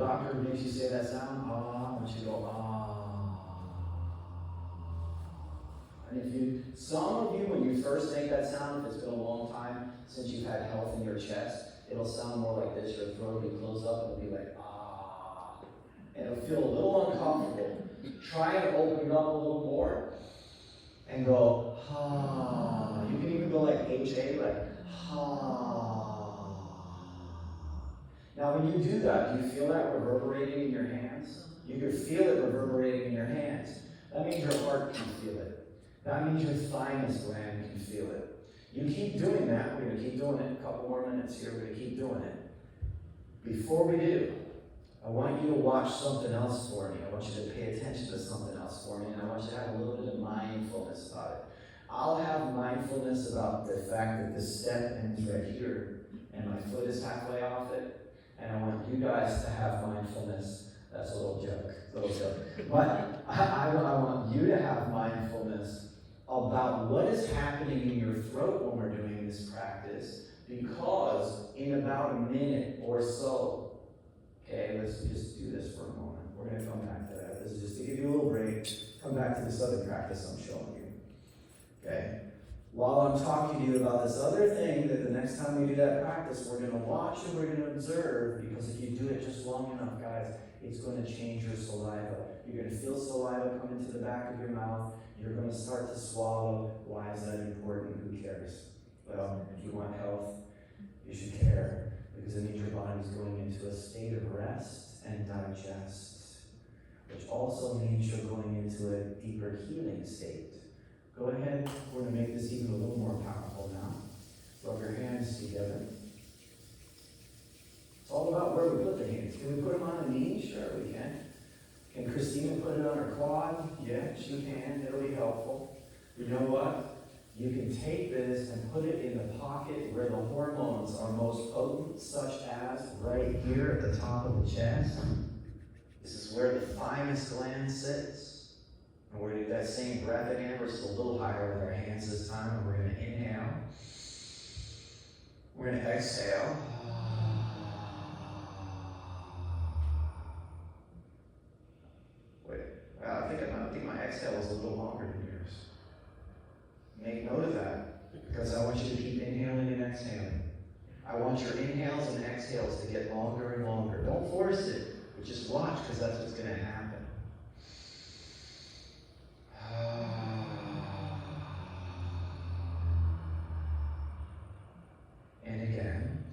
Doctor makes you say that sound, ah, I want you to go, ah. And if you, some of you, when you first make that sound, if it's been a long time since you've had health in your chest, it'll sound more like this. Your throat will close up and it'll be like, ah. And it'll feel a little uncomfortable. Try and open it up a little more and go, ha. You can even go like H-A, like, ha. Now, when you do that, do you feel that reverberating in your hands? You can feel it reverberating in your hands. That means your heart can feel it. That means your thymus gland can feel it. You keep doing that. We're going to keep doing it. A couple more minutes here. We're going to keep doing it. Before we do, I want you to watch something else for me. I want you to pay attention to something else for me, and I want you to have a little bit of mindfulness about it. I'll have mindfulness about the fact that this step ends right here, and my foot is halfway off it. And I want you guys to have mindfulness. That's a little joke. But I want you to have mindfulness about what is happening in your throat when we're doing this practice, because in about a minute or so, okay, let's just do this for a moment. We're going to come back to that. This is just to give you a little break. Come back to this other practice I'm showing you. Okay? While I'm talking to you about this other thing, that the next time we do that practice, we're going to watch and we're going to observe, because if you do it just long enough, guys, it's going to change your saliva. You're going to feel saliva come into the back of your mouth. You're going to start to swallow. Why is that important? Who cares? Well, if you want health, you should care, because it means your body's going into a state of rest and digest, which also means you're going into a deeper healing state. Go ahead, we're going to make this even a little more powerful now. Rub your hands together. It's all about where we put the hands. Can we put them on the knees? Sure, we can. Can Christina put it on her quad? Yeah, she can. It'll be helpful. You know what? You can take this and put it in the pocket where the hormones are most potent, such as right here at the top of the chest. This is where the thymus gland sits. And we're going to do that same breath again. We're just a little higher with our hands this time. And we're going to inhale. We're going to exhale. Wait, I think my exhale was a little longer than yours. Make note of that, because I want you to keep inhaling and exhaling. I want your inhales and exhales to get longer and longer. Don't force it, but just watch, because that's what's going to happen. And again.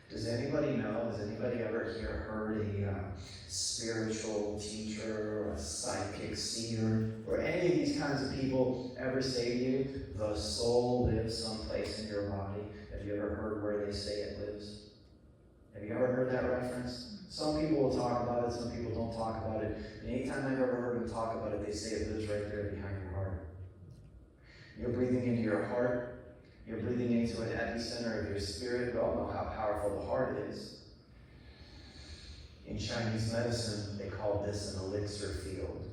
Does anybody know, has anybody ever heard a spiritual teacher or a psychic seer or any of these kinds of people ever say to you, the soul lives someplace in your body? Have you ever heard where they say it lives? Have you ever heard that reference? Some people will talk about it, some people don't talk about it. And anytime I've ever heard them talk about it, they say it lives right there behind your heart. You're breathing into your heart. You're breathing into an epicenter of your spirit. We all know how powerful the heart is. In Chinese medicine, they call this an elixir field.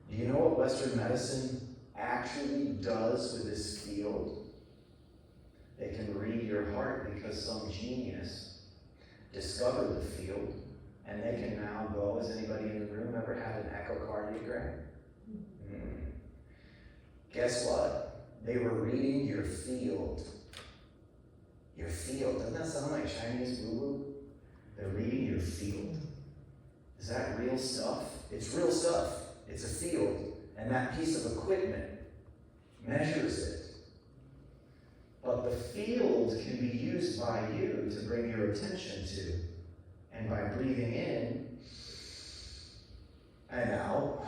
Do you know what Western medicine actually does with this field? They can read your heart because some genius discovered the field, and they can now go. Has anybody in the room ever had an echocardiogram? Guess what? They were reading your field. Your field. Doesn't that sound like Chinese woo-woo? They're reading your field. Is that real stuff? It's real stuff. It's a field. And that piece of equipment measures it. But the field can be used by you to bring your attention to. And by breathing in and out,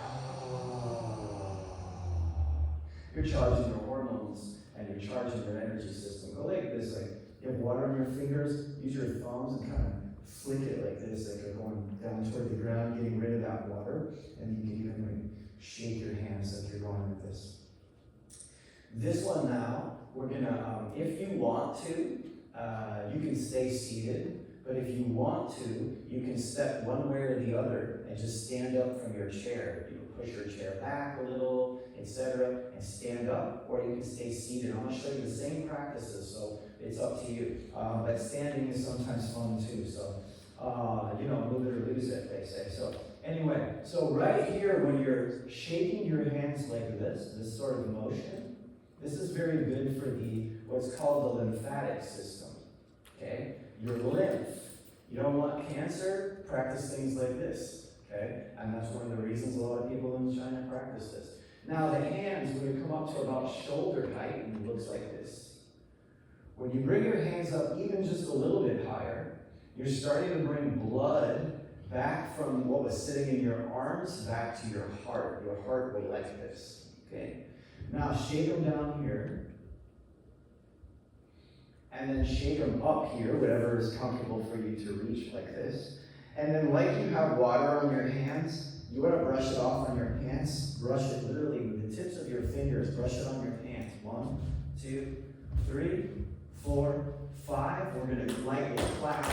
you're charging your hormones and you're charging your energy system. Go like this, like you have water on your fingers, use your thumbs and kind of flick it like this, like you're going down toward the ground, getting rid of that water. And you can even like shake your hands like you're going with this. This one now, we're gonna, if you want to, you can stay seated, but if you want to, you can step one way or the other and just stand up from your chair. You can push your chair back a little. etc., and stand up, or you can stay seated. I'm going to show you the same practices, so it's up to you. But standing is sometimes fun too, so, move it or lose it, they say. So anyway, so right here, when you're shaking your hands like this sort of motion, this is very good for what's called the lymphatic system, okay? Your lymph. You don't want cancer, practice things like this, okay? And that's one of the reasons a lot of people in China practice this. Now the hands, when you come up to about shoulder height, and it looks like this. When you bring your hands up even just a little bit higher, you're starting to bring blood back from what was sitting in your arms back to your heart. Your heart will like this, okay? Now shake them down here. And then shake them up here, whatever is comfortable for you to reach like this. And then like you have water on your hands, you want to brush it off on your pants. Brush it literally with the tips of your fingers. Brush it on your pants. 1, 2, 3, 4, 5. We're going to lightly clap.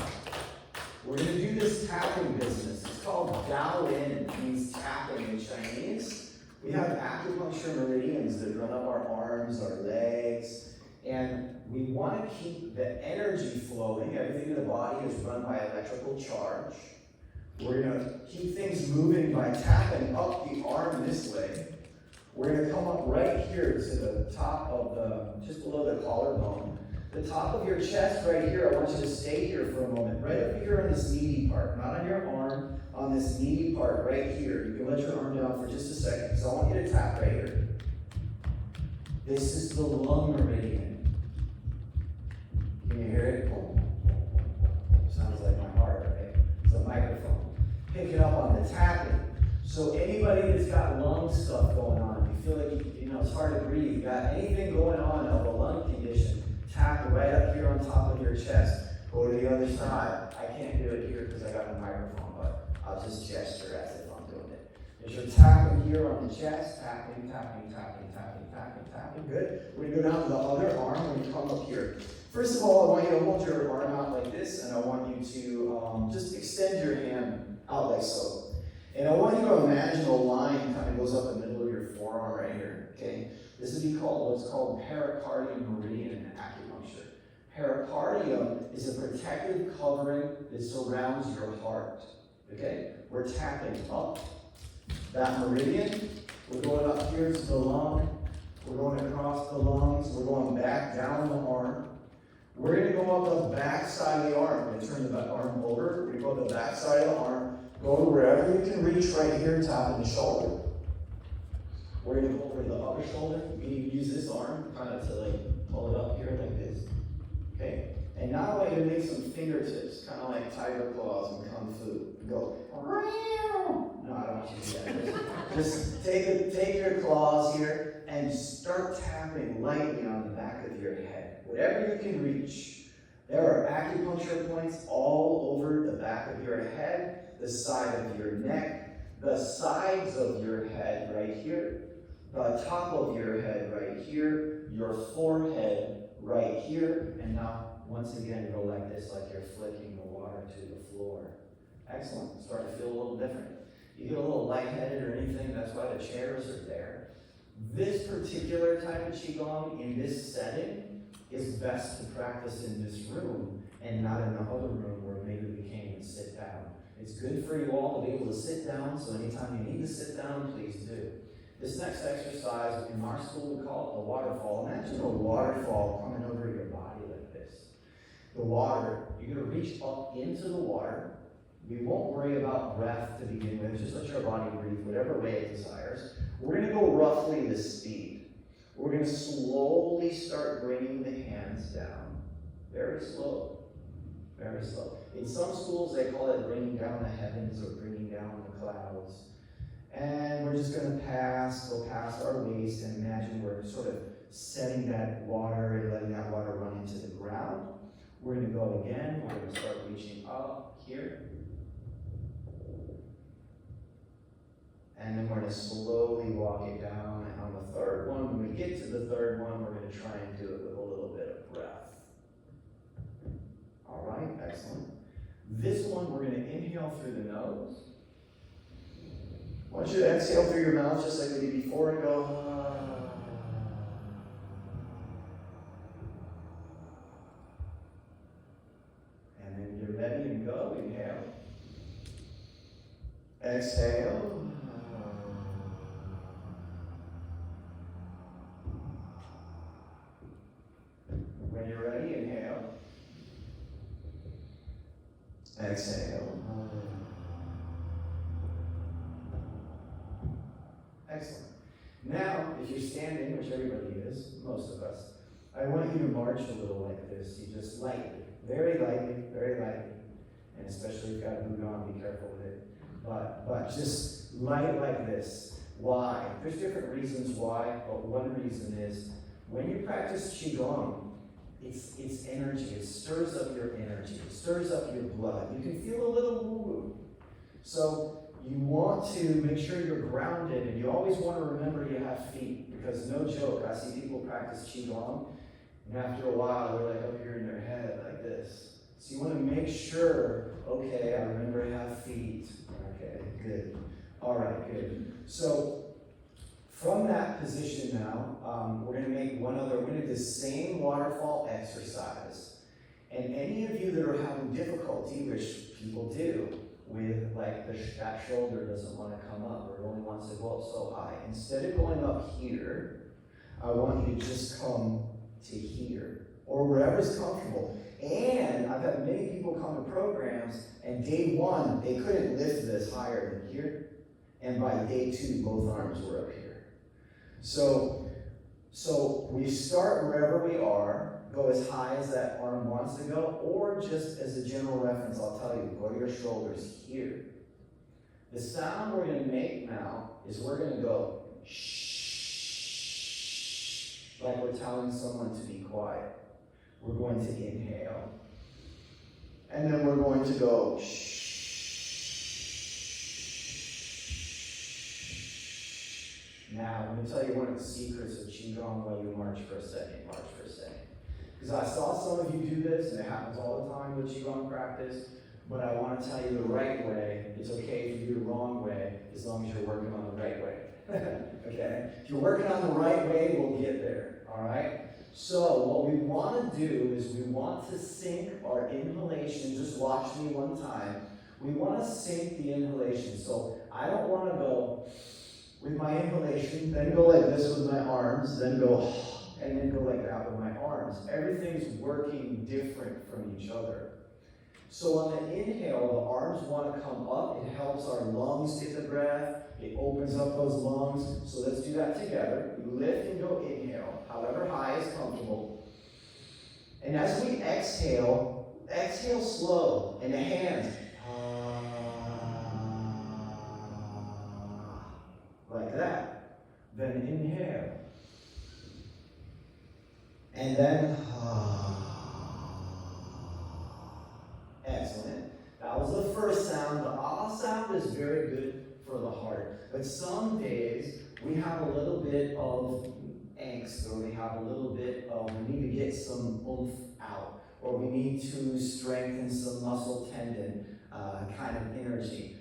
We're going to do this tapping business. It's called Dao In. It means tapping in Chinese. We have acupuncture meridians that run up our arms, our legs. And we want to keep the energy flowing. Everything in the body is run by electrical charge. We're going to keep things moving by tapping up the arm this way. We're going to come up right here to the top of just below the collarbone. The top of your chest right here, I want you to stay here for a moment. Right up here on this meaty part, not on your arm, on this meaty part right here. You can let your arm down for just a second. So I want you to tap right here. This is the lung meridian. Can you hear it? Sounds like my heart, right? It's a microphone. Pick it up on the tapping. So anybody that's got lung stuff going on, you feel like it's hard to breathe, you got anything going on of a lung condition, tap right up here on top of your chest. Go to the other side. I can't do it here because I got a microphone, but I'll just gesture as if I'm doing it. As you're tapping here on the chest, tapping, tapping, tapping, tapping, tapping, tapping. Good. We're going to go down to the other arm when you come up here. First of all, I want you to hold your arm out like this, and I want you to just extend your hand out like so. And I want you to imagine a line kind of goes up the middle of your forearm right here, okay? This is what's called pericardium meridian in acupuncture. Pericardium is a protective covering that surrounds your heart, okay? We're tapping up that meridian. We're going up here to the lung. We're going across the lungs. We're going back down the arm. We're going to go up the back side of the arm. We're going to turn the arm over. We're going to go up the back side of the arm. Go to wherever you can reach right here, tapping the shoulder. We're going to go over the upper shoulder. You can even use this arm kind of to pull it up here like this. Okay? And now I want you to make some fingertips, kind of like tiger claws in Kung Fu. Go. No, I don't want you to do that. Just take your claws here and start tapping lightly on the back of your head. Whatever you can reach. There are acupuncture points all over the back of your head, the side of your neck, the sides of your head right here, the top of your head right here, your forehead right here, and now once again go like this, like you're flicking the water to the floor. Excellent. Start to feel a little different. You get a little lightheaded or anything, that's why the chairs are there. This particular type of Qigong in this setting is best to practice in this room and not in the other room where maybe we can't even sit down. It's good for you all to be able to sit down, so anytime you need to sit down, please do. This next exercise, in our school, we call it the waterfall. Imagine a waterfall coming over your body like this. The water, you're going to reach up into the water. We won't worry about breath to begin with, just let your body breathe whatever way it desires. We're going to go roughly this speed. We're going to slowly start bringing the hands down. Very slow. Very slow. In some schools, they call it bringing down the heavens or bringing down the clouds. And we're just going to go past our waist and imagine we're sort of setting that water and letting that water run into the ground. We're going to go again. We're going to start reaching up here. And then we're going to slowly walk it down. And on the third one, when we get to the third one, we're going to try and do it with a little bit of breath. All right, excellent. This one, we're going to inhale through the nose. I want you to exhale through your mouth just like we did before and go. Exhale. When you're ready, inhale. Exhale. Excellent. Now, if you're standing, which everybody is, most of us, I want you to march a little like this. You just lightly, very lightly, and especially if you've got a boot on, be careful with it. But just light like this. Why? There's different reasons why, but one reason is when you practice Qigong, it's energy. It stirs up your energy. It stirs up your blood. You can feel a little woo-woo. So you want to make sure you're grounded, and you always want to remember you have feet, because no joke, I see people practice Qigong, and after a while, they're like up here in their head like this. So you want to make sure, okay, I remember I have feet. Okay, good. All right, good. So from that position now, we're going to make we're going to do the same waterfall exercise. And any of you that are having difficulty, which people do, with like that shoulder doesn't want to come up or it only wants to go up so high, instead of going up here, I want you to just come to here or wherever's comfortable. And I've had many people come to programs, and day one, they couldn't lift this higher than here. And by day two, both arms were up here. So we start wherever we are, go as high as that arm wants to go, or just as a general reference, I'll tell you, go to your shoulders here. The sound we're going to make now is we're going to go shh, like we're telling someone to be quiet. We're going to inhale. And then we're going to go shh. Now, I'm going to tell you one of the secrets of Qigong while you march for a second. Because I saw some of you do this, and it happens all the time with Qigong practice, but I want to tell you the right way. It's okay if you do the wrong way, as long as you're working on the right way. Okay? If you're working on the right way, we'll get there. All right? So what we want to do is we want to sync our inhalation. Just watch me one time. We want to sync the inhalation. So I don't want to go with my inhalation, then go like this with my arms, then go, and then go like that with my arms. Everything's working different from each other. So on the inhale, the arms want to come up. It helps our lungs get the breath. It opens up those lungs. So let's do that together. We lift and go inhale, however high is comfortable. And as we exhale slow, and the hands, like that. Then inhale. And then, excellent. That was the first sound. The ah sound is very good for the heart. But some days, we have a little bit of angst, or we have a little bit of, we need to get some oomph out, or we need to strengthen some muscle tendon kind of energy.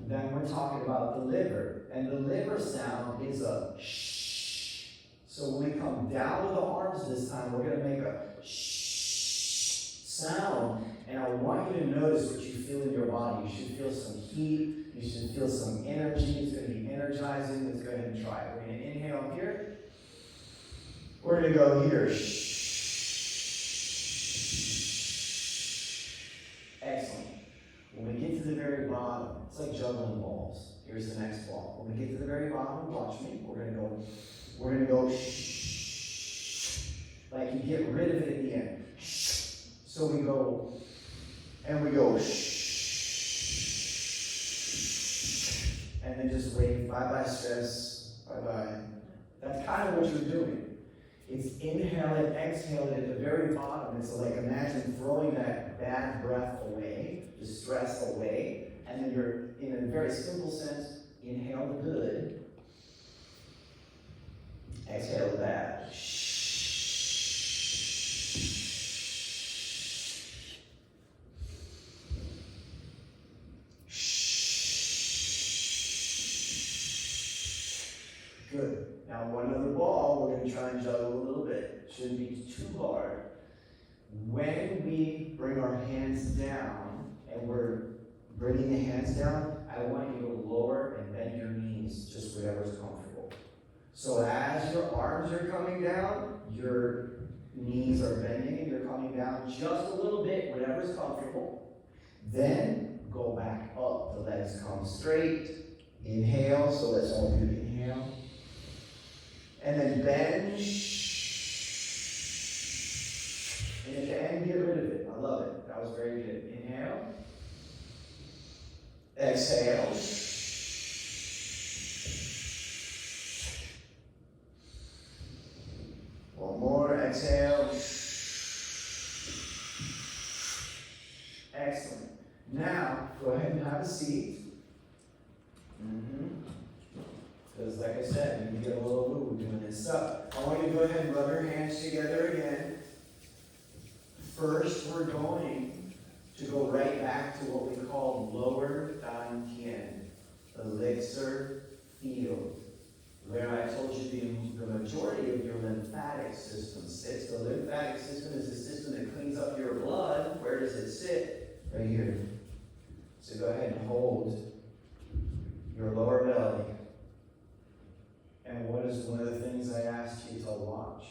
Then we're talking about the liver, and the liver sound is a shh. So when we come down with the arms this time, we're going to make a shh sound, and I want you to notice what you feel in your body. You should feel some heat, you should feel some energy. It's going to be energizing. Let's go ahead and try it. We're going to inhale here. We're going to go here. Shh. Excellent. When we get to the very bottom, it's like juggling balls. Here's the next ball. When we get to the very bottom, watch me. We're gonna go shh. Like you get rid of it at the end. Shh. So we go, and we go shh. And then just wave, bye-bye stress, bye-bye. That's kind of what you're doing. It's inhale it, exhale it at the very bottom. It's like imagine throwing that bad breath away, the stress away, and then you're, in a very simple sense, inhale the good, exhale the bad. Good. Now one other ball, we're going to try and juggle a little bit. Shouldn't be too hard. When we bring our hands down, and we're bringing the hands down, I I want you to lower and bend your knees, just whatever's comfortable. So as your arms are coming down, your knees are bending and you're coming down just a little bit, whatever's comfortable. Then go back up. The legs come straight. Inhale, so let's all do the inhale. And then bend. And at the end, get rid of it. I love it. That was very good. Inhale. Exhale. One more. Exhale. Excellent. Now, go ahead and have a seat. Because like I said, you get a little woo doing this stuff. I want you to go ahead and rub your hands together again. First, we're going to go right back to what we call lower dantian, the elixir field, where I told you the majority of your lymphatic system sits. The lymphatic system is the system that cleans up your blood. Where does it sit? Right here. So go ahead and hold your lower belly. And what is one of the things I asked you to watch?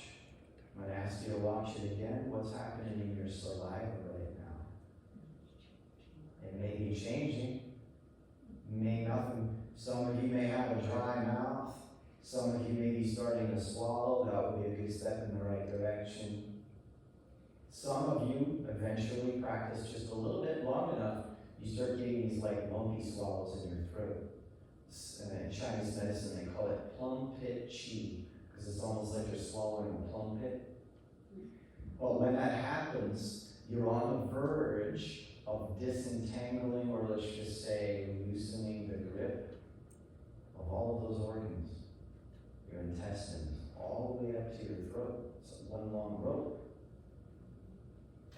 I'm going to ask you to watch it again. What's happening in your saliva right now? It may be changing. Some of you may have a dry mouth. Some of you may be starting to swallow. That would be a good step in the right direction. Some of you eventually practice just a little bit long enough. You start getting these like lumpy swallows in your throat. And in Chinese medicine, they call it plum pit chi, because it's almost like you're swallowing a plum pit. Well, when that happens, you're on the verge of disentangling, or let's just say loosening the grip of all of those organs. Your intestines, all the way up to your throat. It's one long rope.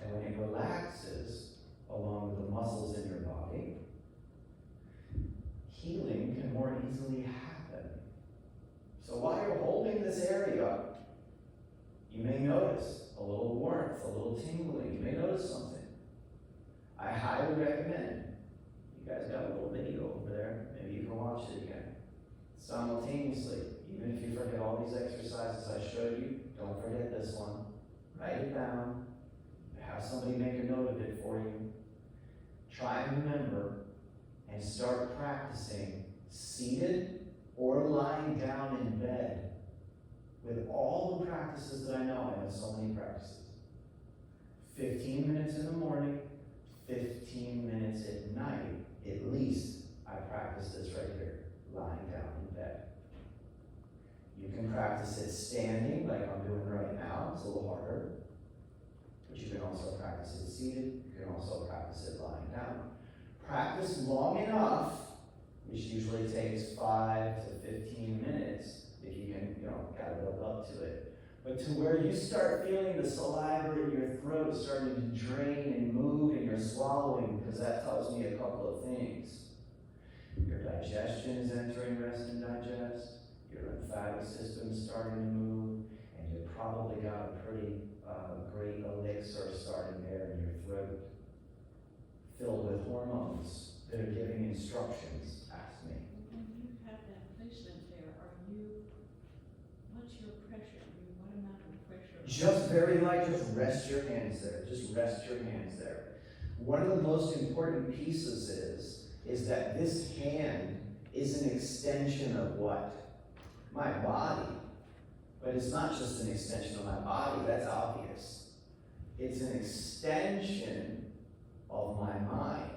And when it relaxes, along with the muscles in your body, healing can more easily happen. So while you're holding this area, you may notice a little warmth, a little tingling. You may notice something. I highly recommend, you guys got a little video over there, maybe you can watch it again. Simultaneously, even if you forget all these exercises I showed you, don't forget this one. Write it down. Have somebody make a note of it for you. Try and remember and start practicing seated or lying down in bed with all the practices that I know. I know so many practices. 15 minutes in the morning, 15 minutes at night, at least. I practice this right here, lying down in bed. You can practice it standing like I'm doing right now. It's a little harder. But you can also practice it seated. You can also practice it lying down. Practice long enough, which usually takes 5 to 15 minutes, if you can, gotta build up to it. But to where you start feeling the saliva in your throat starting to drain and move and you're swallowing, because that tells me a couple of things. Your digestion is entering rest and digest, your lymphatic system is starting to move, and you probably got a pretty great elixir starting there in your throat, filled with hormones that are giving instructions. Ask me. When you have that placement there, what's your pressure? What amount of pressure? Just very light, just rest your hands there. Just rest your hands there. One of the most important pieces is that this hand is an extension of what? My body. But it's not just an extension of my body, that's obvious. It's an extension of my mind.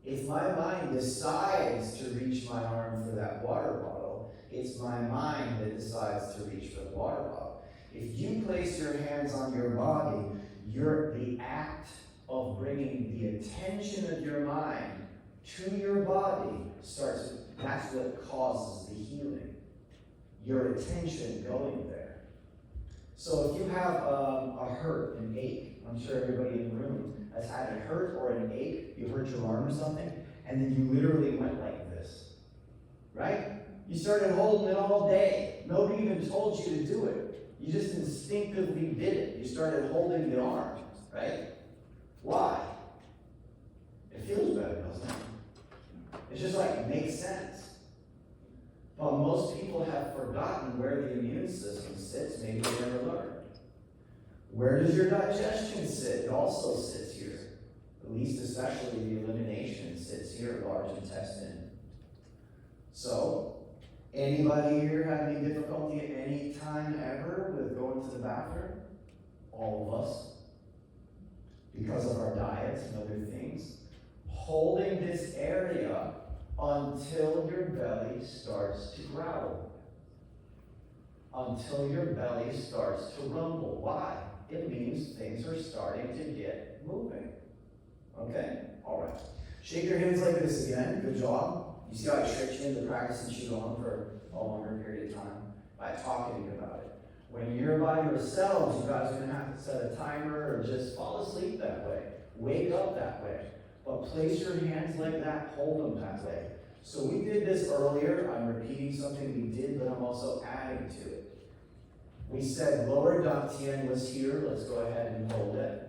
If my mind decides to reach my arm for that water bottle, it's my mind that decides to reach for the water bottle. If you place your hands on your body, the act of bringing the attention of your mind to your body that's what causes the healing. Your attention going there. So if you have a hurt, an ache, I'm sure everybody in the room has had a hurt or an ache, you hurt your arm or something, and then you literally went like this, right? You started holding it all day. Nobody even told you to do it. You just instinctively did it. You started holding the arm, right? Why? It feels better, doesn't it? It's just like, makes sense. But most people have forgotten where the immune system sits. Maybe they never learned. Where does your digestion sit? It also sits here. At least especially the elimination sits here, large intestine. So, anybody here have any difficulty at any time ever with going to the bathroom? All of us. Because of our diets and other things. Holding this area until your belly starts to growl. Until your belly starts to rumble. Why? It means things are starting to get moving. Okay? Alright. Shake your hands like this again. Good job. You see how I tricked you into practicing Qigong for a longer period of time? By talking about it. When you're by yourselves, you guys are going to have to set a timer or just fall asleep that way. Wake up that way. But place your hands like that, hold them that way. So we did this earlier. I'm repeating something we did, but I'm also adding to it. We said lower dantian was here. Let's go ahead and hold it.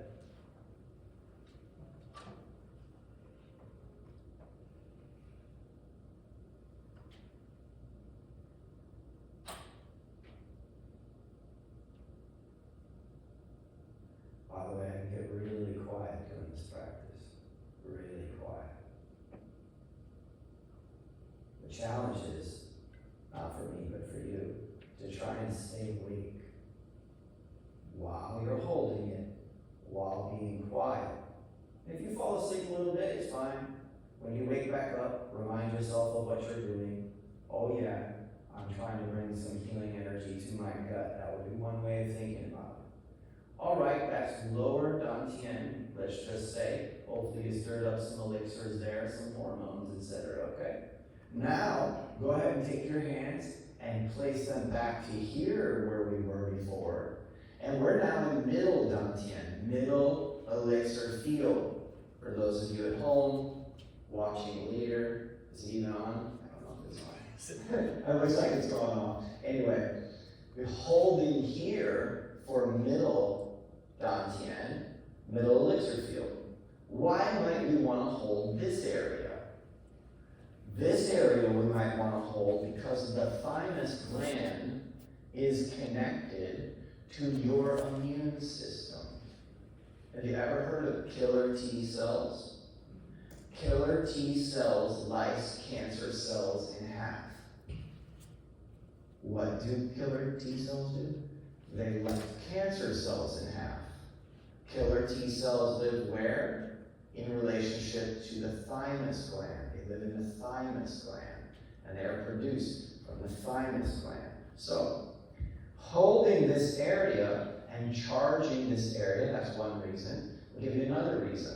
By the way, I can get really quiet during this practice. Really quiet. The challenge is, not for me, but for you, to try and stay awake while you're holding it, while being quiet. If you fall asleep a little bit, it's fine. When you wake back up, remind yourself of what you're doing. Oh yeah, I'm trying to bring some healing energy to my gut. That would be one way of thinking about it. All right, that's lower dantian, let's just say. Hopefully you stirred up some elixirs there, some hormones, etc. Okay? Now, go ahead and take your hands and place them back to here where we were before. And we're now in middle dantian, middle elixir field. For those of you at home, watching later, is it even on? I don't know if it's on. It looks like it's going on. Anyway, we're holding here for middle dantian, middle elixir field. Why might we want to hold this area? This area we might want to hold because the thymus gland is connected to your immune system. Have you ever heard of killer T cells? Killer T cells lyse cancer cells in half. What do killer T cells do? They lyse cancer cells in half. Killer T cells live where? In relationship to the thymus gland. They live in the thymus gland, and they are produced from the thymus gland. So, holding this area and charging this area, that's one reason. I'll give you another reason.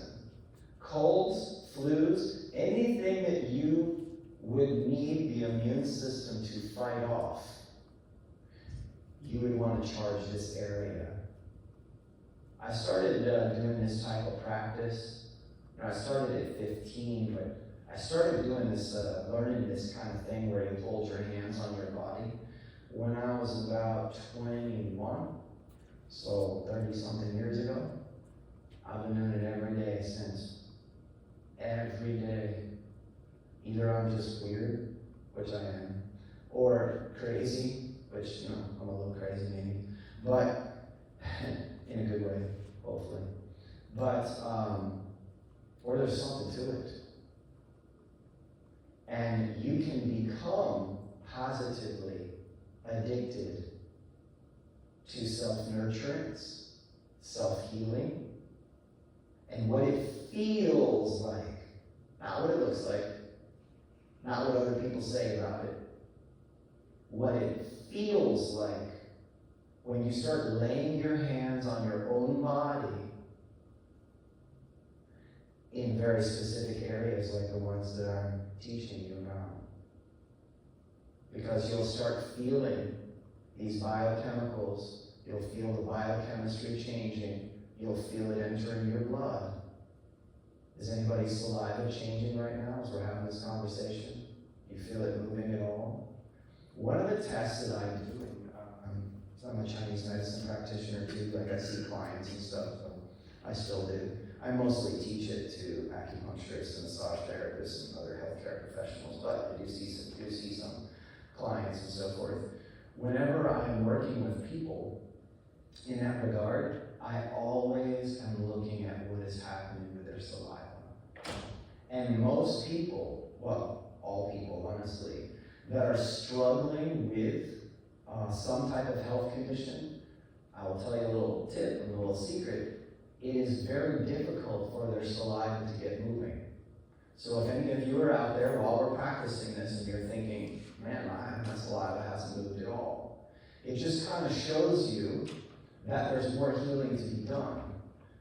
Colds, flus, anything that you would need the immune system to fight off, you would want to charge this area. I started doing this type of practice. I started at 15, but I started doing this, learning this kind of thing where you hold your hands on your body when I was about 21, so 30-something years ago. I've been doing it every day since. Every day. Either I'm just weird, which I am, or crazy, which, you know, I'm a little crazy maybe, but in a good way, hopefully. But, or there's something to it. And you can become positively addicted to self-nurturance, self-healing, and what it feels like. Not what it looks like, not what other people say about it. What it feels like when you start laying your hands on your own body in very specific areas like the ones that I'm teaching you about. Because you'll start feeling these biochemicals, you'll feel the biochemistry changing, you'll feel it entering your blood. Is anybody's saliva changing right now as we're having this conversation? You feel it moving at all? One of the tests that I do, so I'm a Chinese medicine practitioner too, like I see clients and stuff, so I still do. I mostly teach it to acupuncturists and massage therapists and other healthcare professionals, but I do see some clients and so forth. Whenever I am working with people in that regard, I always am looking at what is happening with their saliva. And most people, well, all people honestly, that are struggling with some type of health condition, I will tell you a little tip, a little secret. It is very difficult for their saliva to get moving. So if any of you are out there while we're practicing this and you're thinking, man, my saliva hasn't moved at all, it just kind of shows you that there's more healing to be done.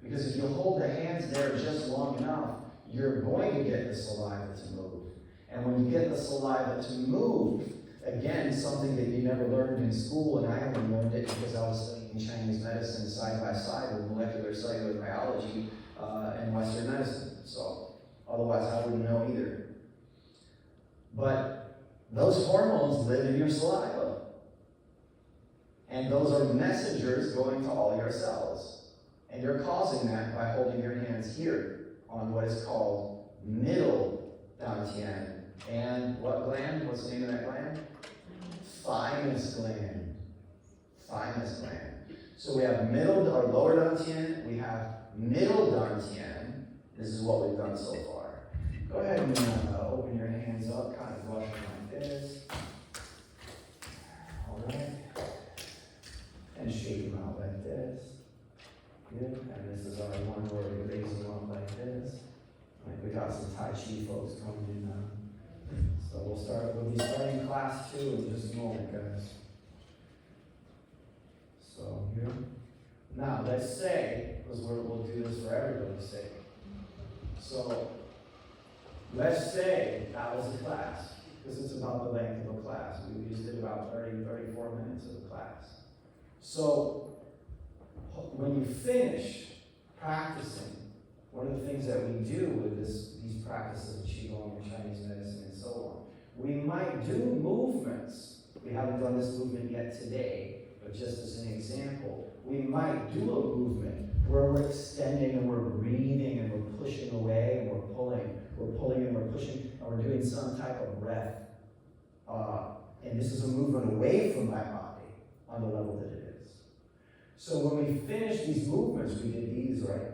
Because if you hold the hands there just long enough, you're going to get the saliva to move. And when you get the saliva to move, again, something that you never learned in school, and I only learned it because I was studying Chinese medicine side by side with molecular cellular biology and Western medicine. So otherwise I wouldn't know either. But those hormones live in your saliva. And those are messengers going to all your cells. And you're causing that by holding your hands here on what is called middle dantian. And what gland? What's the name of that gland? Thymus gland. Thymus gland. So we have middle or lower dantian, we have middle dantian. This is what we've done so far. Go ahead and open your hands up, kind of brush them like this. All right. And shake them out like this. Good. And this is our one where we raise them up like this. Like we got some Tai Chi folks coming in now. So we'll be starting class 2 in just a moment, guys. So here. Now let's say, because we'll do this for everybody's sake. So let's say that was a class, because it's about the length of a class. We just did about 34 minutes of a class. So when you finish practicing, one of the things that we do with these practices of Qigong and Chinese medicine and so on, we might do movements. We haven't done this movement yet today, but just as an example, we might do a movement where we're extending and we're breathing and we're pushing away and we're pulling and we're pushing, and we're doing some type of breath. And this is a movement away from my body on the level that it is. So when we finish these movements, we did these, right?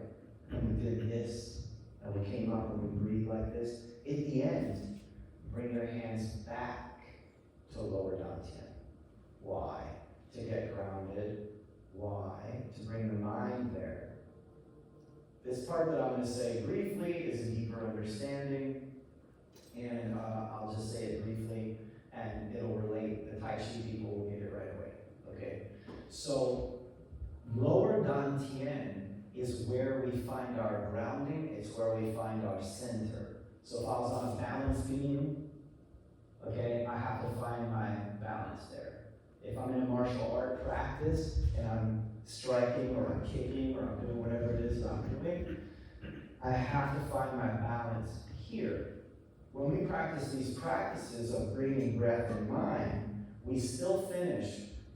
And we did this, and we came up and we breathed like this. At the end, bring your hands back to lower dantian. Why? To get grounded. Why? To bring the mind there. This part that I'm going to say briefly is a deeper understanding, and I'll just say it briefly, and it'll relate. The Tai Chi people will get it right away. Okay? So, lower dantian is where we find our grounding, it's where we find our center. So if I was on a balance beam, okay, I have to find my balance there. If I'm in a martial art practice and I'm striking or I'm kicking or I'm doing whatever it is that I'm doing, I have to find my balance here. When we practice these practices of bringing breath and mind, we still finish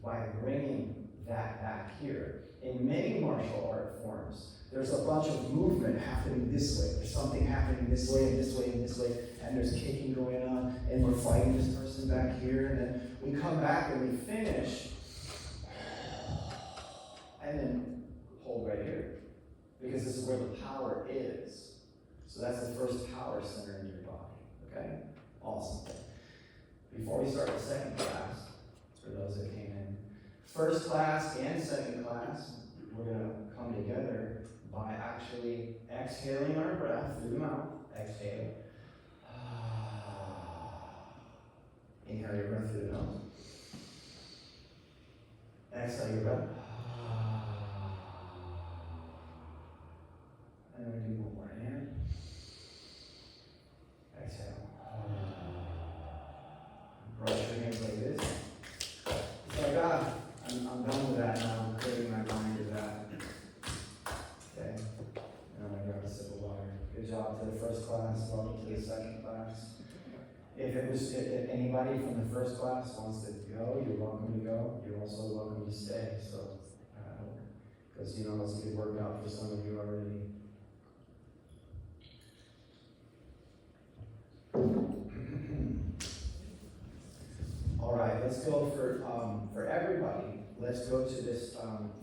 by bringing that back here. In many martial art forms, there's a bunch of movement happening this way. There's something happening this way and this way and this way, and there's kicking going on, and we're fighting this person back here, and then we come back and we finish, and then hold right here, because this is where the power is. So that's the first power center in your body, okay? Awesome. Before we start the second class, for those that came in, first class and second class, we're going to come together by actually exhaling our breath through the mouth. Exhale. Inhale your breath through the nose. Exhale your breath. And then we do one more. Inhale. Exhale. Brush your hands like this. It's like, I'm done with that now. I'm clearing my mind of that. Okay? And I'm going to grab a sip of water. Good job to the first class. Welcome to the second class. If anybody from the first class wants to go, you're welcome to go. You're also welcome to stay. So, because it's a good workout for some of you already. go for everybody. Let's go to this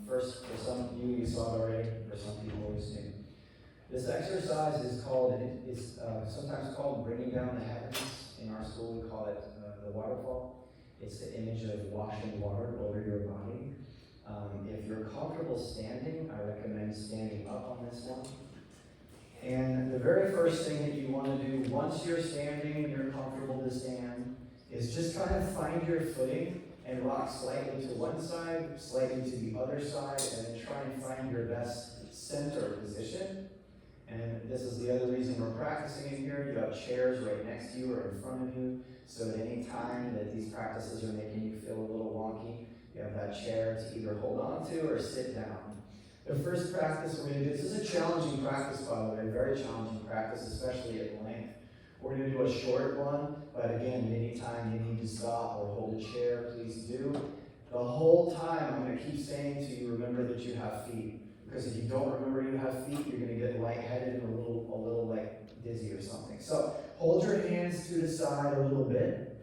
first. For some of you saw it already. For some people, always new. This exercise is called. It's sometimes called bringing down the heavens. In our school, we call it the waterfall. It's the image of washing water over your body. If you're comfortable standing, I recommend standing up on this one. And the very first thing that you want to do once you're standing and you're comfortable to stand is just kind of find your footing and rock slightly to one side, slightly to the other side, and then try and find your best center position. And this is the other reason we're practicing in here. You have chairs right next to you or in front of you, so at any time that these practices are making you feel a little wonky, you have that chair to either hold on to or sit down. The first practice we're going to do, this is a challenging practice, by the way, very challenging practice, especially at length. We're going to do a short one, but again, anytime you need to stop or hold a chair, please do. The whole time, I'm going to keep saying to you, remember that you have feet. Because if you don't remember you have feet, you're going to get lightheaded and a little like dizzy or something. So hold your hands to the side a little bit,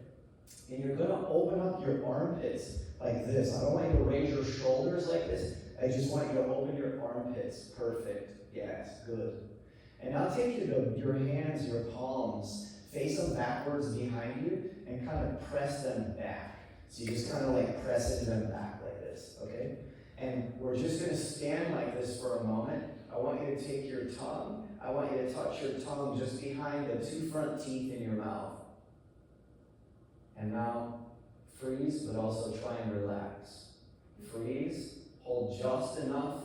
and you're going to open up your armpits like this. I don't want you to raise your shoulders like this. I just want you to open your armpits. Perfect. Yes, good. And now take your hands, your palms, face them backwards behind you, and kind of press them back. So you just kind of like press into them back like this, okay? And we're just going to stand like this for a moment. I want you to take your tongue. I want you to touch your tongue just behind the two front teeth in your mouth. And now freeze, but also try and relax. Freeze. Hold just enough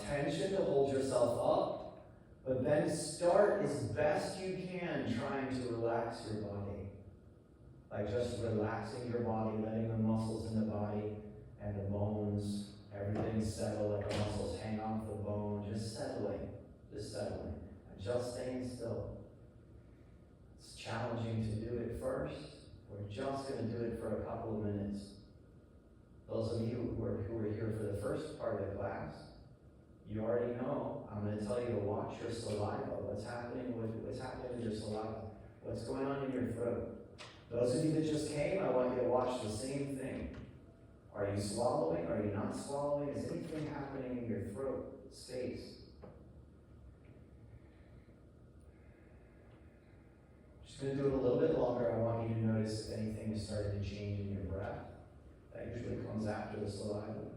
tension to hold yourself up, but then start as best you can trying to relax your body. Like just relaxing your body, letting the muscles in the body and the bones, everything settle, let the muscles hang off the bone, just settling, and just staying still. It's challenging to do it first. We're just going to do it for a couple of minutes. Those of you who are here for the first part of the class, you already know, I'm going to tell you to watch your saliva. What's happening with your saliva? What's going on in your throat? Those of you that just came, I want you to watch the same thing. Are you swallowing? Are you not swallowing? Is anything happening in your throat space? Just going to do it a little bit longer. I want you to notice if anything is starting to change in your breath. That usually comes after the saliva.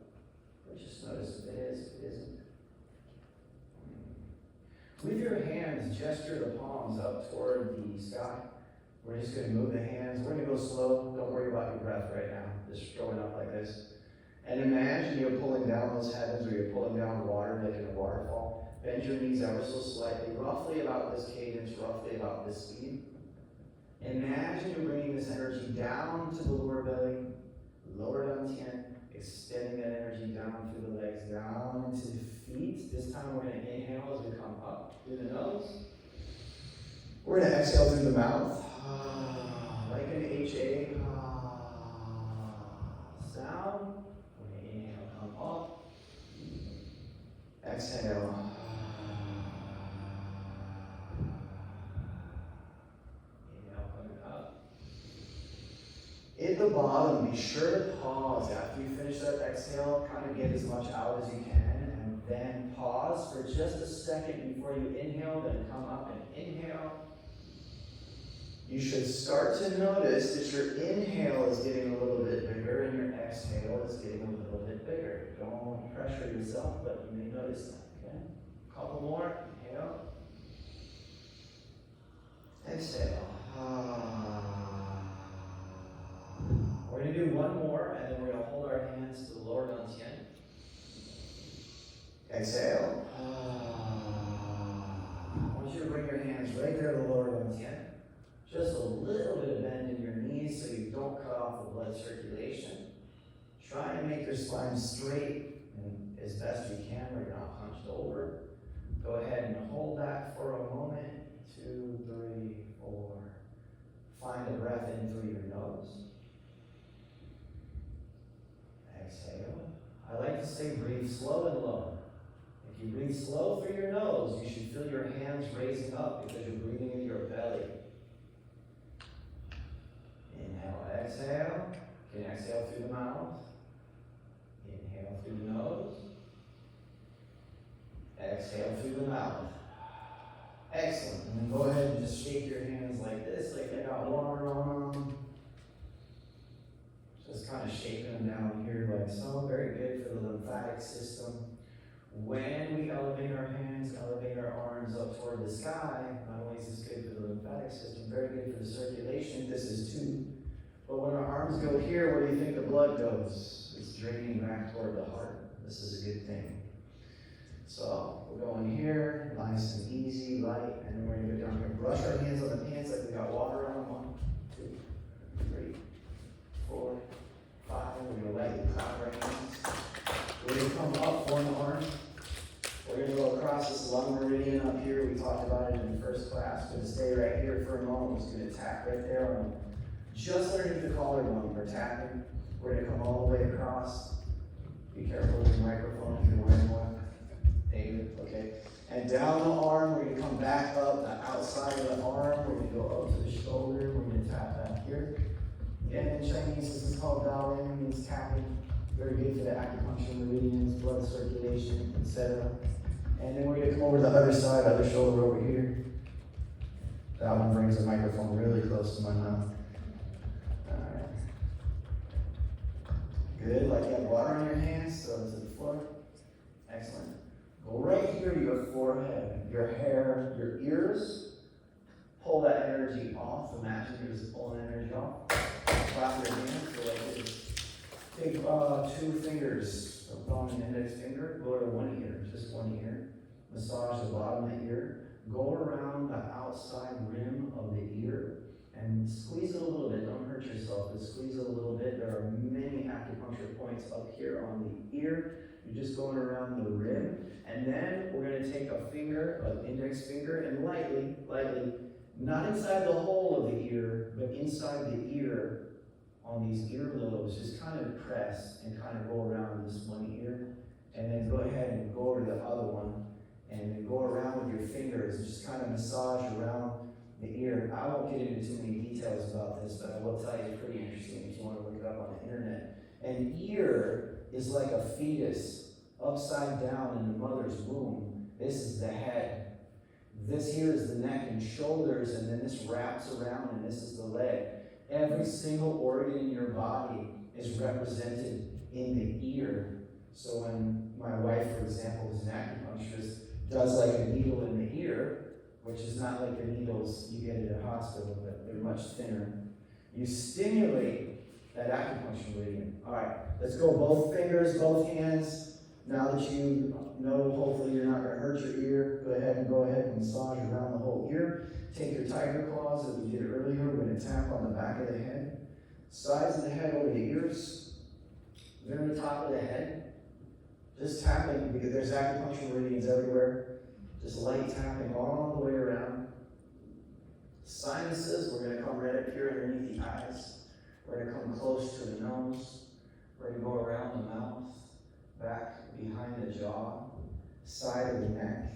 But just notice if it is, if it isn't. With your hands, gesture the palms up toward the sky. We're just going to move the hands. We're going to go slow. Don't worry about your breath right now. Just showing up like this. And imagine you're pulling down those heavens, or you're pulling down water like in a waterfall. Bend your knees ever so slightly, roughly about this cadence, roughly about this speed. Imagine you're bringing this energy down to the lower belly, lower dantian, extending that energy down through the legs, down into the feet. This time we're going to inhale as we come up through the nose. We're going to exhale through the mouth, like an HA sound. We're going to inhale, come up. Exhale. Inhale, coming up. At the bottom, be sure to pause after you finish that exhale. Kind of get as much out as you can, and then pause for just a second before you inhale, then come up and inhale. You should start to notice that your inhale is getting a little bit bigger and your exhale is getting a little bit bigger. Don't pressure yourself, but you may notice that, okay? A couple more. Inhale. Exhale. We're going to do one more, and then we're going to hold our hands to the lower dantian. Exhale. I want you to bring your hands right there to the lower dantian. Just a little bit of bend in your knees so you don't cut off the blood circulation. Try and make your spine straight and as best you can where you're not hunched over. Go ahead and hold that for a moment. 2, 3, 4. Find the breath in through your nose. Exhale. I like to say breathe slow and low. If you breathe slow through your nose, you should feel your hands raising up because you're breathing into your belly. Inhale, exhale. You can exhale through the mouth. Inhale through the nose. Exhale through the mouth. Excellent. And then go ahead and just shake your hands like this, like they got water on them. Just kind of shaking them down here like so. Very good for the lymphatic system. When we elevate our hands, elevate our arms up toward the sky, not only is this good for the lymphatic system, very good for the circulation. This is two. But when our arms go here, where do you think the blood goes? It's draining back toward the heart. This is a good thing. So we're going here, nice and easy, light, and then we're going to go down here. Brush our hands on the pants like we got water on them. 1, 2, 3, 4, 5. We're going to lightly clap our hands. We're going to come up one arm. We're going to go across this lung meridian up here. We talked about it in the first class. We're going to stay right here for a moment. We're just going to tap right there on just underneath the collarbone. We're tapping. We're going to come all the way across. Be careful with the microphone if you're wearing one. David, okay. And down the arm, we're going to come back up the outside of the arm. We're going to go up to the shoulder. We're going to tap back here. Again, in Chinese, this is called Daoling, means tapping. Very good for the acupuncture meridians, blood circulation, etc. And then we're going to come over to the other side, other shoulder over here. That one brings the microphone really close to my mouth. Alright. Good, like you have water on your hands, so to the floor. Excellent. Go right here to your forehead, your hair, your ears. Pull that energy off. Imagine you're just pulling energy off. Clap your hands, go like this. Take 2 fingers, thumb and index finger, go to one ear, just one ear. Massage the bottom of the ear. Go around the outside rim of the ear and squeeze it a little bit. Don't hurt yourself, but squeeze it a little bit. There are many acupuncture points up here on the ear. You're just going around the rim. And then we're going to take a finger, an index finger, and lightly, not inside the hole of the ear, but inside the ear, on these earlobes, just kind of press and kind of go around this one ear, and then go ahead and go over to the other one, and then go around with your fingers, just kind of massage around the ear. I won't get into too many details about this, but I will tell you it's pretty interesting if you want to look it up on the internet. An ear is like a fetus upside down in the mother's womb. This is the head. This here is the neck and shoulders, and then this wraps around, and this is the leg. Every single organ in your body is represented in the ear. So when my wife, for example, who's an acupuncturist, does like a needle in the ear, which is not like the needles you get at a hospital, but they're much thinner, you stimulate that acupuncture meridian. All right, let's go both fingers, both hands. Now that you know, hopefully you're not going to hurt your ear, go ahead and massage around the whole ear. Take your tiger claws that we did earlier. We're going to tap on the back of the head, sides of the head over the ears, very top of the head. Just tapping, because there's acupuncture meridians everywhere. Just light tapping all the way around. Sinuses, we're going to come right up here underneath the eyes. We're going to come close to the nose. We're going to go around the mouth, back behind the jaw, side of the neck.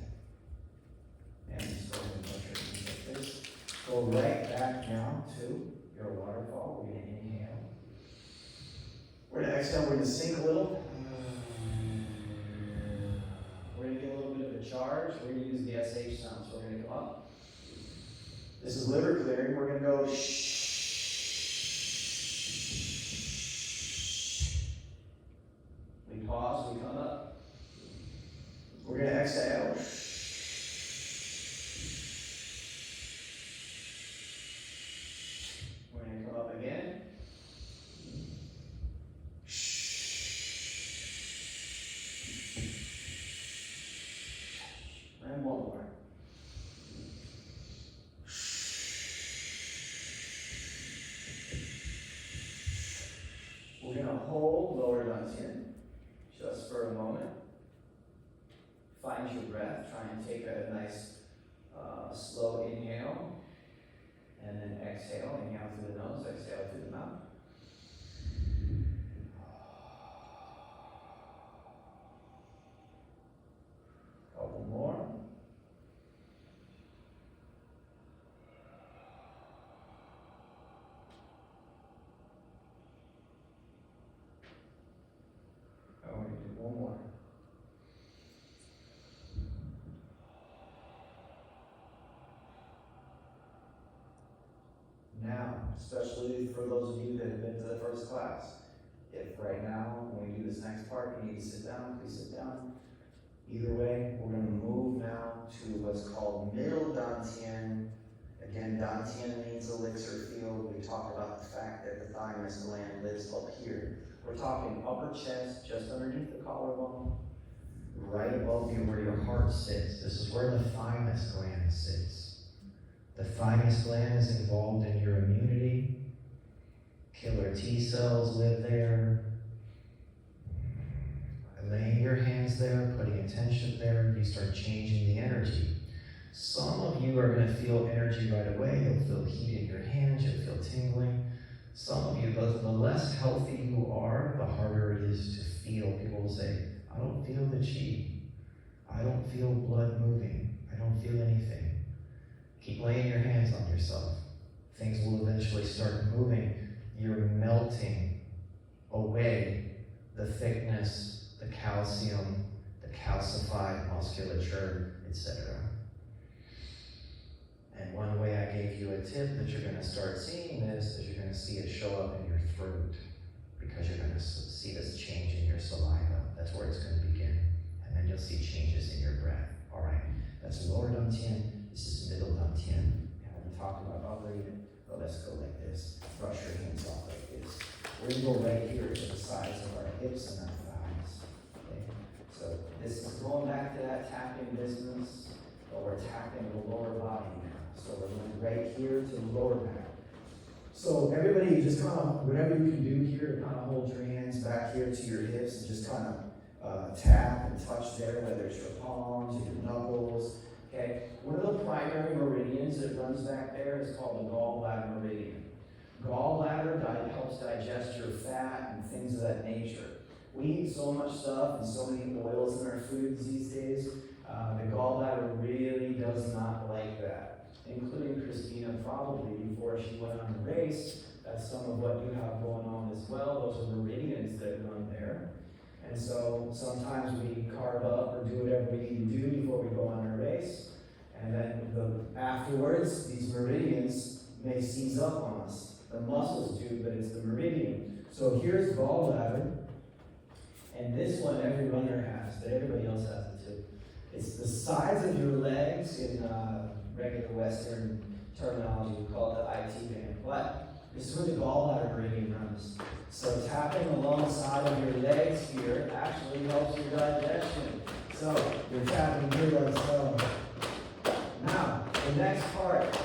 And just go ahead and touch your hands like this. Go right back now to your waterfall. We're going to inhale. We're going to exhale. We're going to sink a little. We're going to get a little bit of a charge. We're going to use the SH sound. So we're going to come up. This is liver clearing. We're going to go shh. We pause. We come up. We're going to exhale. We're going to come up again. And one more. We're going to hold lower dantian just for a moment. Find your breath. Try and take a nice slow inhale. And then exhale. Inhale through the nose, exhale through the mouth. Couple more. One more. Now, especially for those of you that have been to the first class, if right now, when we do this next part, you need to sit down, please sit down. Either way, we're going to move now to what's called middle dantian. Again, dantian means elixir field. We talked about the fact that the thymus gland lives up here. We're talking upper chest, just underneath the collarbone, right above you where your heart sits. This is where the thymus gland sits. The thymus gland is involved in your immunity. Killer T cells live there. Laying your hands there, putting attention there, you start changing the energy. Some of you are going to feel energy right away. You'll feel heat in your hands, you'll feel tingling. Some of you, the less healthy you are, the harder it is to feel. People will say, I don't feel the chi. I don't feel blood moving. I don't feel anything. Keep laying your hands on yourself. Things will eventually start moving. You're melting away the thickness, the calcium, the calcified musculature, etc. And one way I gave you a tip that you're going to start seeing this is you're going to see it show up in your throat because you're going to see this change in your saliva. That's where it's going to begin. And then you'll see changes in your breath. All right, that's lower dantian. This is middle dantian. Haven't talked about upper yet, but let's go like this. Brush your hands off like this. We're going to go right here to the sides of our hips and our thighs. Okay? So this is going back to that tapping business, but we're tapping the lower body now. So we're going right here to the lower back. So everybody just kind of, whatever you can do here to kind of hold your hands back here to your hips and just kind of tap and touch there, whether it's your palms or your knuckles. Okay? One of the primary meridians that runs back there is called the gallbladder meridian. Gallbladder helps digest your fat and things of that nature. We eat so much stuff and so many oils in our foods these days. The gallbladder really does not like that, including Christina probably before she went on the race. That's some of what you have going on as well. Those are meridians that run there. And so sometimes we carb up or do whatever we need to do before we go on our race. And then afterwards, these meridians may seize up on us. The muscles do, but it's the meridian. So here's gallbladder. And this one every runner has, but everybody else has it too. It's the sides of your legs in regular Western terminology. We call it the IT band. But this is where the gallbladder meridian runs. So tapping alongside of your legs here actually helps your digestion. So you're tapping here like so. Now, the next part.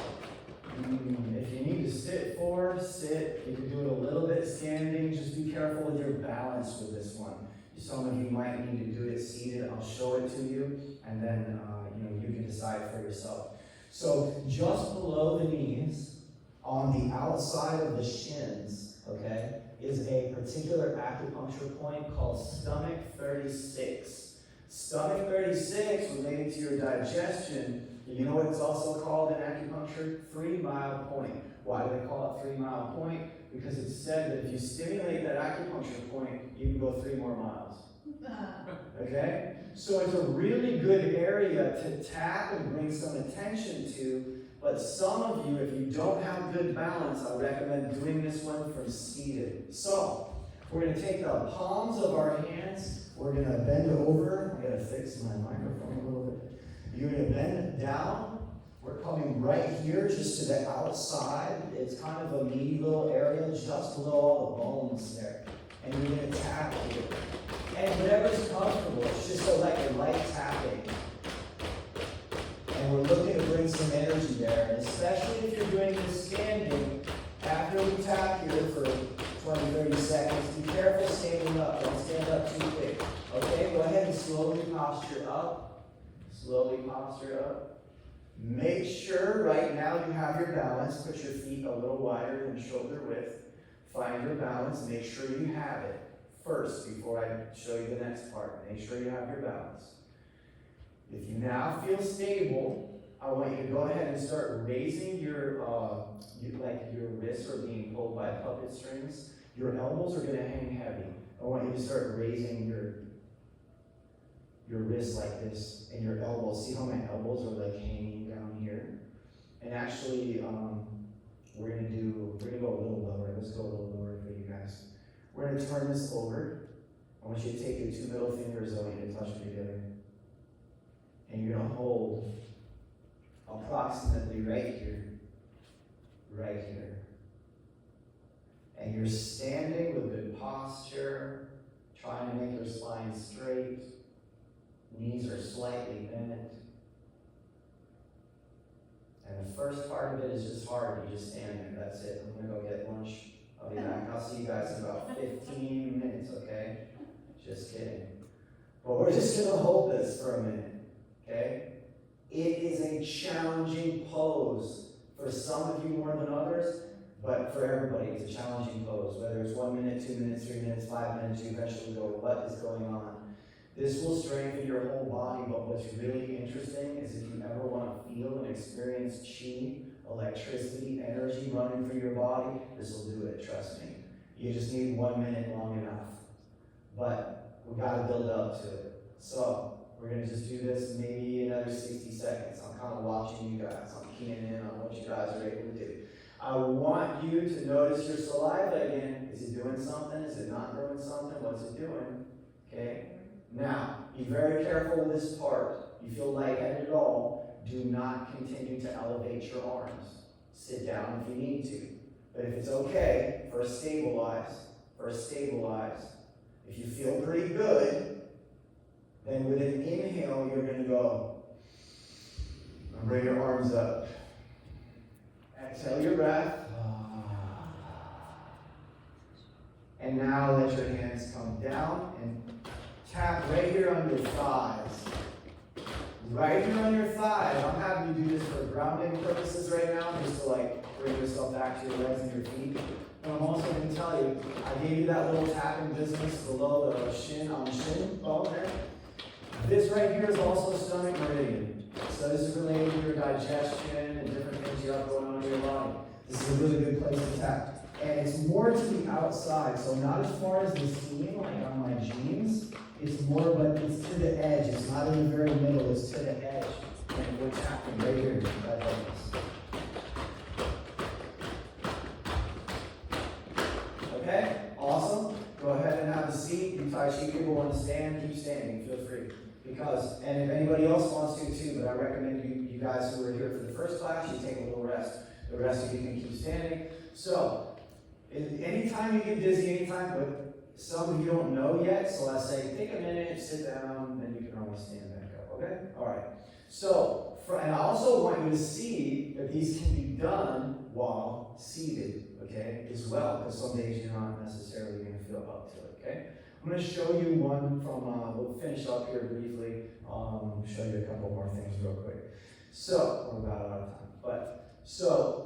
If you need to sit forward, sit. You can do it a little bit standing. Just be careful with your balance with this one. Some of you might need to do it seated. I'll show it to you, and then you can decide for yourself. So just below the knees, on the outside of the shins, okay, is a particular acupuncture point called stomach 36. Stomach 36, related to your digestion. You know what it's also called in acupuncture? 3 mile point. Why do they call it 3 mile point? Because it's said that if you stimulate that acupuncture point, you can go 3 more miles. Okay? So it's a really good area to tap and bring some attention to. But some of you, if you don't have good balance, I recommend doing this one from seated. So we're going to take the palms of our hands. We're going to bend over. I got to fix my microphone a little bit. You're going to bend it down. We're coming right here just to the outside. It's kind of a meaty little area just below all the bones there. And you're going to tap here. And whatever's comfortable, it's just a light tapping. And we're looking to bring some energy there. And especially if you're doing this standing, after we tap here for 20, 30 seconds, be careful standing up. Don't stand up too quick. Okay, go ahead and slowly posture up. Slowly posture up. Make sure right now you have your balance. Put your feet a little wider than shoulder width. Find your balance. Make sure you have it first before I show you the next part. Make sure you have your balance. If you now feel stable, I want you to go ahead and start raising your wrists are being pulled by puppet strings. Your elbows are going to hang heavy. I want you to start raising your your wrists like this, and your elbows. See how my elbows are like hanging down here? And actually, we're gonna go a little lower. Let's go a little lower for you guys. We're gonna turn this over. I want you to take your two middle fingers, I want you to touch them together. And you're gonna hold approximately right here. Right here. And you're standing with good posture, trying to make your spine straight. Knees are slightly bent. And the first part of it is just hard. You just stand there. That's it. I'm going to go get lunch. I'll be back. I'll see you guys in about 15 minutes, okay? Just kidding. But we're just going to hold this for a minute, okay? It is a challenging pose for some of you more than others, but for everybody, it's a challenging pose. Whether it's 1 minute, 2 minutes, 3 minutes, 5 minutes, you eventually go, what is going on? This will strengthen your whole body, but what's really interesting is if you ever want to feel and experience chi, electricity, energy running through your body, this will do it, trust me. You just need 1 minute long enough. But we got to build up to it. So we're going to just do this maybe another 60 seconds. I'm kind of watching you guys. I'm keying in on what you guys are able to do. I want you to notice your saliva again. Is it doing something? Is it not doing something? What's it doing? Okay? Now, be very careful with this part. You feel lightheaded at all, do not continue to elevate your arms. Sit down if you need to. But if it's okay, first stabilize. First stabilize. If you feel pretty good, then with an inhale, you're going to go and bring your arms up. Exhale your breath. And now let your hands come down and tap right here on your thighs. Right here on your thighs. I'm having you do this for grounding purposes right now, just to like bring yourself back to your legs and your feet. And I'm also going to tell you, I gave you that little tapping business below the shin, on the shin bone there. This right here is also stomach meridian. So this is related to your digestion and different things you have going on in your body. This is a really good place to tap. And it's more to the outside, so not as far as the seam, like on my jeans. It's more, but it's to the edge. It's not in the very middle, it's to the edge. And we're tapping right here, right like this. Okay, awesome. Go ahead and have a seat. You Tai Chi people want to stand, keep standing, feel free. Because, and if anybody else wants to too, but I recommend you guys who are here for the first class, you take a little rest. The rest of you can keep standing. So, anytime you get dizzy, anytime, but some of you don't know yet, so I say take a minute, sit down, then you can always stand back up, okay? All right. So, and I also want you to see that these can be done while seated, okay, as well, because some days you're not necessarily going to feel up to it, okay? I'm going to show you one from, we'll finish up here briefly, show you a couple more things real quick. So, we're about out of time, but, so,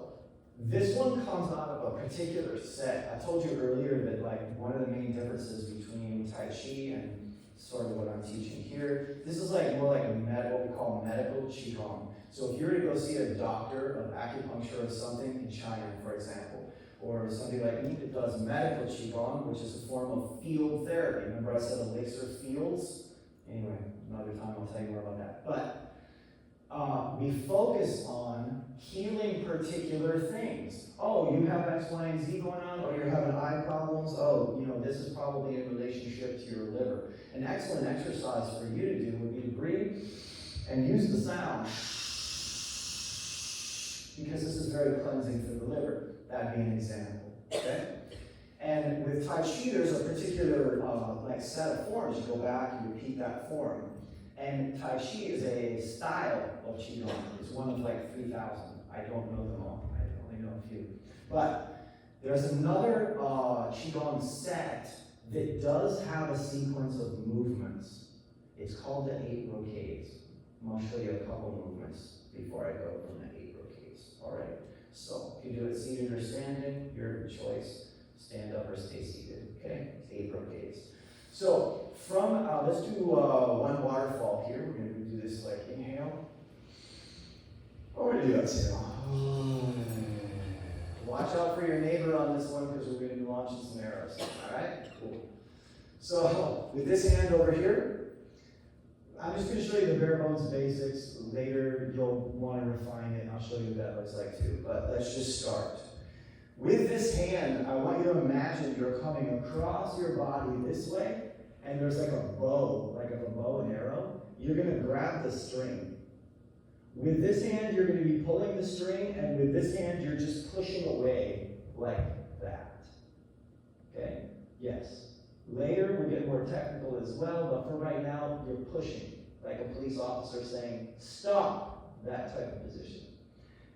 this one comes out of a particular set. I told you earlier that like one of the main differences between Tai Chi and sort of what I'm teaching here, this is like more like what we call medical Qigong. So if you were to go see a doctor of acupuncture or something in China, for example, or somebody like me that does medical Qigong, which is a form of field therapy. Remember I said elixir fields? Anyway, another time I'll tell you more about that. But we focus on healing particular things. Oh, you have X, Y, and Z going on, or you're having eye problems. Oh, this is probably in relationship to your liver. An excellent exercise for you to do would be to breathe and use the sound, because this is very cleansing for the liver. That'd be an example, okay? And with Tai Chi, there's a particular set of forms. You go back, you repeat that form. And Tai Chi is a style of Qigong. It's one of like 3,000. I don't know them all. I only know a few. But there's another Qigong set that does have a sequence of movements. It's called the 8 brocades. And I'll show you a couple movements before I go from the 8 brocades. All right. So if you do it seated or standing, your choice. Stand up or stay seated. Okay. It's 8 brocades. So from, let's do one waterfall here. We're going to do this like inhale. Or we do exhale. Watch out for your neighbor on this one because we're going to be launching some arrows. All right? Cool. So with this hand over here, I'm just going to show you the bare bones basics. Later, you'll want to refine it, and I'll show you what that looks like too. But let's just start. With this hand, I want you to imagine you're coming across your body this way, and there's like a bow, like a bow and arrow. You're going to grab the string. With this hand, you're going to be pulling the string, and with this hand, you're just pushing away like that. Okay? Yes. Later, we'll get more technical as well, but for right now, you're pushing, like a police officer saying, stop, that type of position.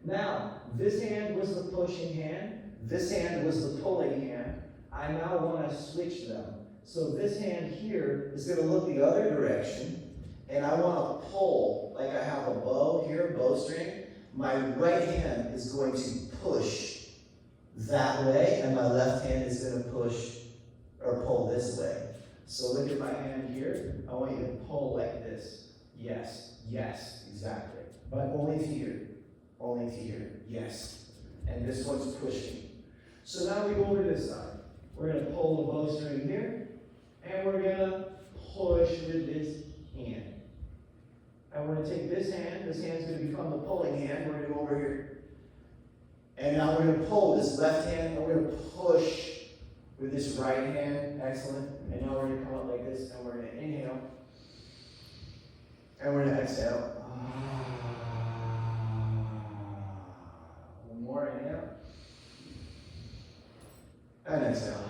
Now, this hand was the pushing hand, this hand was the pulling hand. I now want to switch them. So this hand here is going to look the other direction, and I want to pull, like I have a bow here, bowstring. My right hand is going to push that way, and my left hand is going to push or pull this way. So look at my hand here. I want you to pull like this. Yes, yes, exactly. But only to here. Only to here. Yes. And this one's pushing. So now we go over to this side. We're going to pull the bowstring here, and we're going to push with this hand. And we're going to take this hand's going to become the pulling hand. We're going to go over here. And now we're going to pull this left hand, and we're going to push with this right hand. Excellent. And now we're going to come up like this, and we're going to inhale. And we're going to exhale. One more, inhale. And exhale.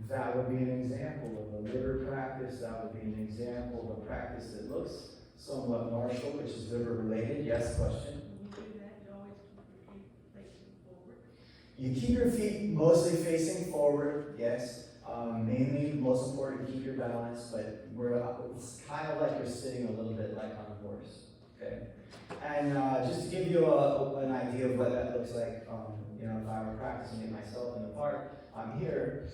That would be an example of a liver practice. That would be an example of a practice that looks somewhat martial, which is liver related. Yes, question? When you do that, you always keep your feet facing forward. You keep your feet mostly facing forward, yes. Mainly, most important, keep your balance, but it's kind of like you're sitting a little bit like on a horse, okay? And just to give you an idea of what that looks like, if I were practicing it myself in the park, I'm here.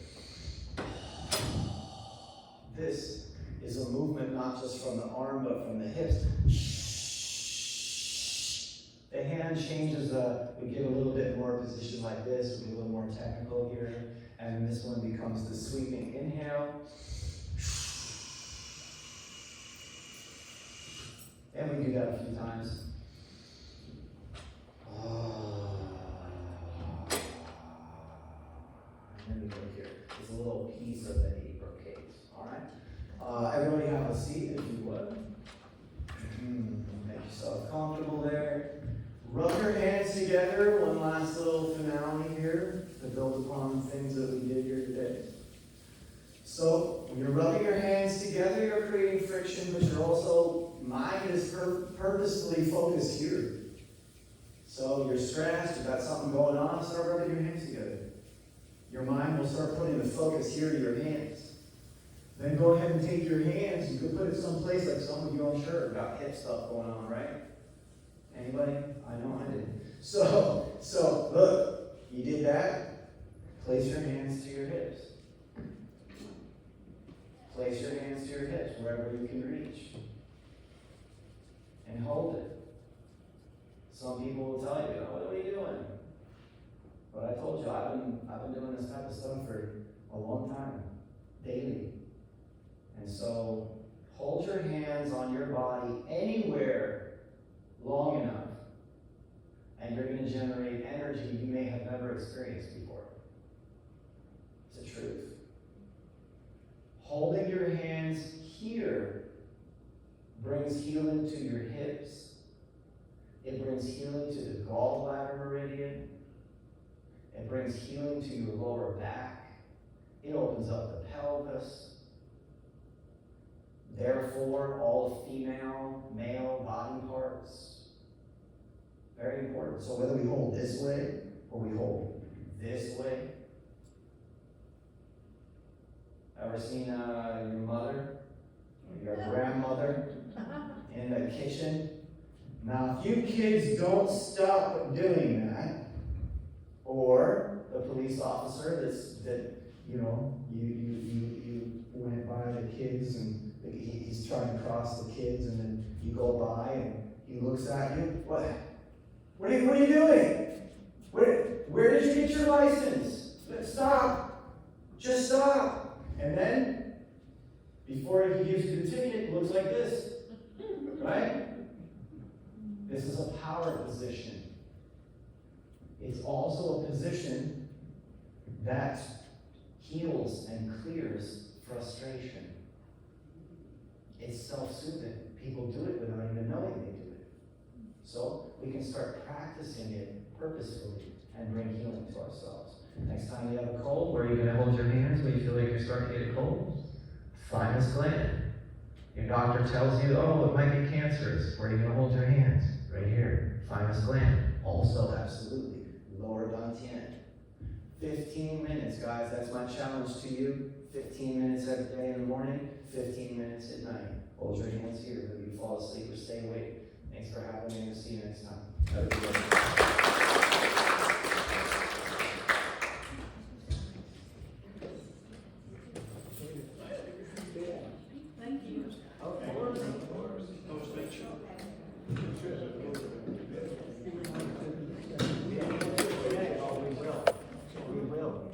This is a movement not just from the arm, but from the hips. The hand changes, we get a little bit more position like this, we get a little more technical here, and this one becomes the sweeping inhale. And we do that a few times. And then we go here. It's a little piece of the April case, all right? Everybody have a seat if you would. Make yourself comfortable there. Rub your hands together. One last little finale here to build upon things that we did here today. So when you're rubbing your hands together, you're creating friction, but you're also, mind is purposefully focused here. So you're stressed, you've got something going on, start rubbing your hands together. Your mind will start putting the focus here to your hands. Then go ahead and take your hands, you could put it someplace like some of you, I'm sure, got hip stuff going on, right? Anybody? I know I did. So look, you did that. Place your hands to your hips. Place your hands to your hips wherever you can reach. And hold it. Some people will tell you, what are you doing? But I told you, I've been doing this type of stuff for a long time, daily. And so hold your hands on your body anywhere long enough, and you're going to generate energy you may have never experienced before. It's the truth. Holding your hands here brings healing to your hips. It brings healing to the gallbladder meridian. It brings healing to your lower back. It opens up the pelvis. Therefore, all female, male body parts. Very important. So whether we hold this way or we hold this way. Ever seen your mother or your grandmother in the kitchen? Now, if you kids don't stop doing that, or the police officer you went by the kids and he's trying to cross the kids, and then you go by and he looks at you. What are you doing? Where did you get your license? Stop. Just stop. And then Before he gives you the ticket, it looks like this. Right? This is a power position. It's also a position that heals and clears frustration. It's self-soothing. People do it without even knowing they do it. So we can start practicing it purposefully and bring healing to ourselves. Next time you have a cold, where are you going to hold your hands when you feel like you're starting to get a cold? Thymus gland. Your doctor tells you, oh, it might be cancerous. Where are you going to hold your hands? Right here. Thymus gland. Also, absolutely. Lower dantian. 15 minutes, guys. That's my challenge to you. 15 minutes every day in the morning, 15 minutes at night. Hold your hands here, whether you fall asleep or stay awake. Thanks for having me. We'll see you next time. Have a good day.